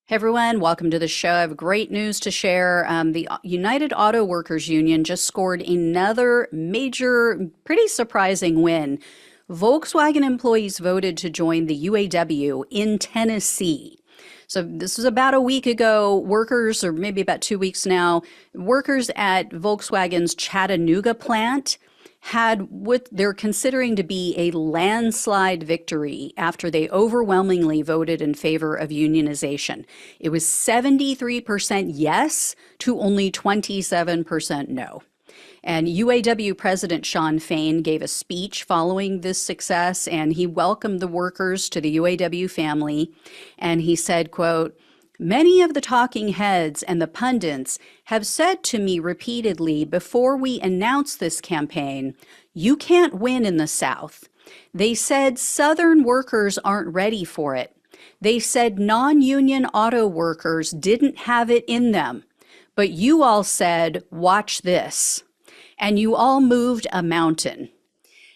Hey everyone, welcome to the show. I have great news to share. The United Auto Workers Union just scored another major, pretty surprising win. Volkswagen employees voted to join the UAW in Tennessee. So this was about a week ago. Workers, or maybe about 2 weeks now, workers at Volkswagen's Chattanooga plant had what they're considering to be a landslide victory after they overwhelmingly voted in favor of unionization. It was 73% yes to only 27% no. And UAW President Shawn Fain gave a speech following this success, and he welcomed the workers to the UAW family. And he said, quote, "Many of the talking heads and the pundits have said to me repeatedly before we announced this campaign, you can't win in the South. They said Southern workers aren't ready for it. They said non-union auto workers didn't have it in them. But you all said, watch this. And you all moved a mountain."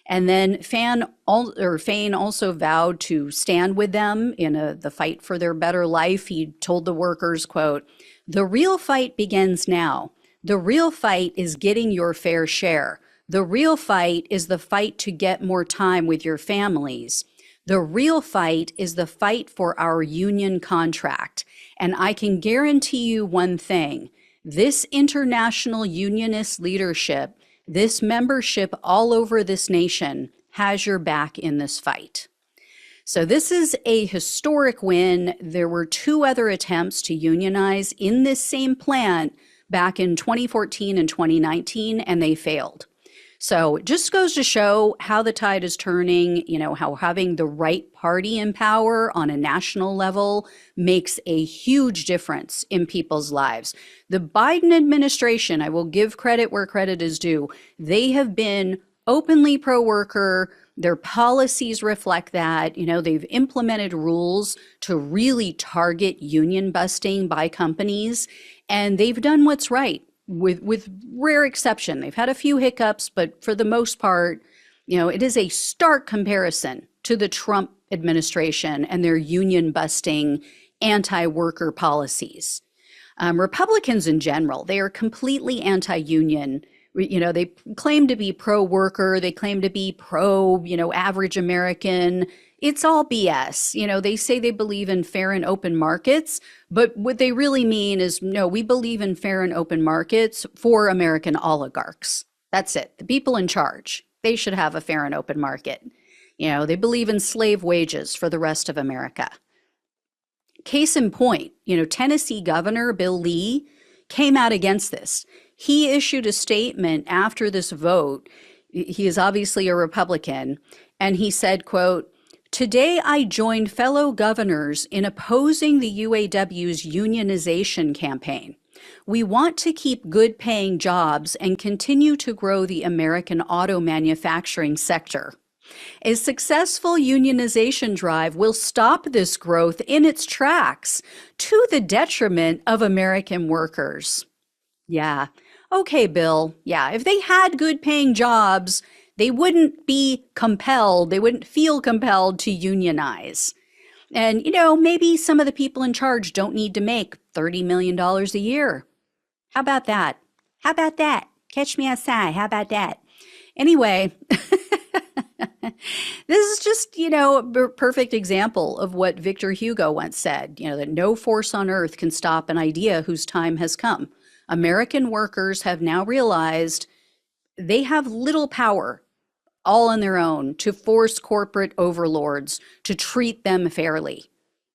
And then Fain also vowed to stand with them in the fight for their better life. He told the workers, quote, "The real fight begins now. The real fight is getting your fair share. The real fight is the fight to get more time with your families. The real fight is the fight for our union contract. And I can guarantee you one thing, this international unionist leadership, this membership all over this nation has your back in this fight." So this is a historic win. There were two other attempts to unionize in this same plant back in 2014 and 2019, and they failed. So it just goes to show how the tide is turning, how having the right party in power on a national level makes a huge difference in people's lives. The Biden administration, I will give credit where credit is due, they have been openly pro-worker. Their policies reflect that. They've implemented rules to really target union busting by companies, and they've done what's right. With rare exception. They've had a few hiccups, but for the most part, it is a stark comparison to the Trump administration and their union busting anti-worker policies. Republicans in general, they are completely anti-union. They claim to be pro-worker, they claim to be average American. It's all BS. They say they believe in fair and open markets, but what they really mean is, no, we believe in fair and open markets for American oligarchs. That's it. The people in charge, they should have a fair and open market. They believe in slave wages for the rest of America. Case in point, Tennessee Governor Bill Lee came out against this. He issued a statement after this vote. He is obviously a Republican, and he said, quote, "Today I joined fellow governors in opposing the UAW's unionization campaign. We want to keep good paying jobs and continue to grow the American auto manufacturing sector. A successful unionization drive will stop this growth in its tracks to the detriment of American workers." Yeah. Okay, Bill. Yeah, if they had good paying jobs, they wouldn't be compelled, they wouldn't feel compelled to unionize. And, maybe some of the people in charge don't need to make $30 million a year. How about that? How about that? Catch me outside. How about that? Anyway, this is just, a perfect example of what Victor Hugo once said, that no force on earth can stop an idea whose time has come. American workers have now realized they have little power all on their own to force corporate overlords to treat them fairly,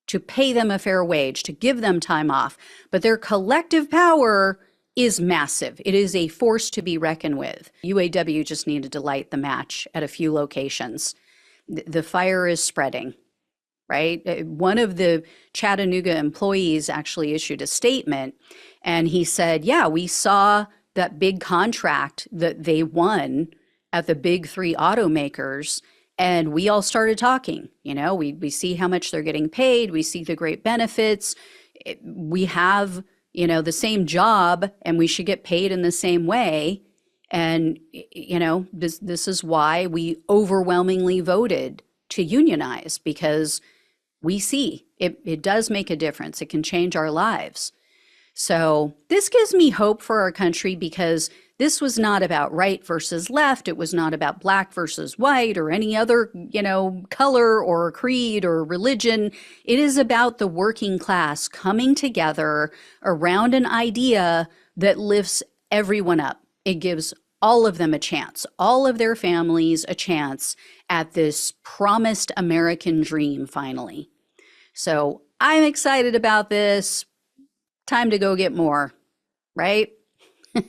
to pay them a fair wage, to give them time off. But their collective power is massive. It is a force to be reckoned with. UAW just needed to light the match at a few locations. The fire is spreading, right? One of the Chattanooga employees actually issued a statement, and he said, yeah, we saw that big contract that they won at the big three automakers, and we all started talking. We see how much they're getting paid. We see the great benefits. We have, the same job, and we should get paid in the same way. And, this is why we overwhelmingly voted to unionize, because we see it does make a difference. It can change our lives. So this gives me hope for our country because this was not about right versus left. It was not about black versus white or any other, color or creed or religion. It is about the working class coming together around an idea that lifts everyone up. It gives all of them a chance, all of their families a chance at this promised American dream finally. So I'm excited about this. Time to go get more, right? All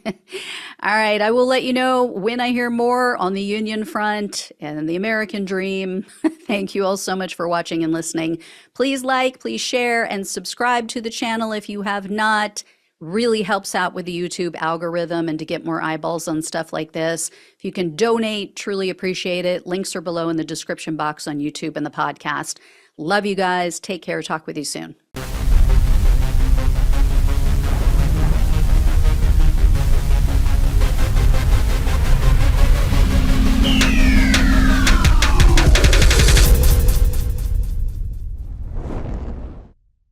right, I will let you know when I hear more on the union front and the American dream. Thank you all so much for watching and listening. Please like, please share, and subscribe to the channel if you have not. Really helps out with the YouTube algorithm and to get more eyeballs on stuff like this. If you can donate, truly appreciate it. Links are below in the description box on YouTube and the podcast. Love you guys. Take care. Talk with you soon.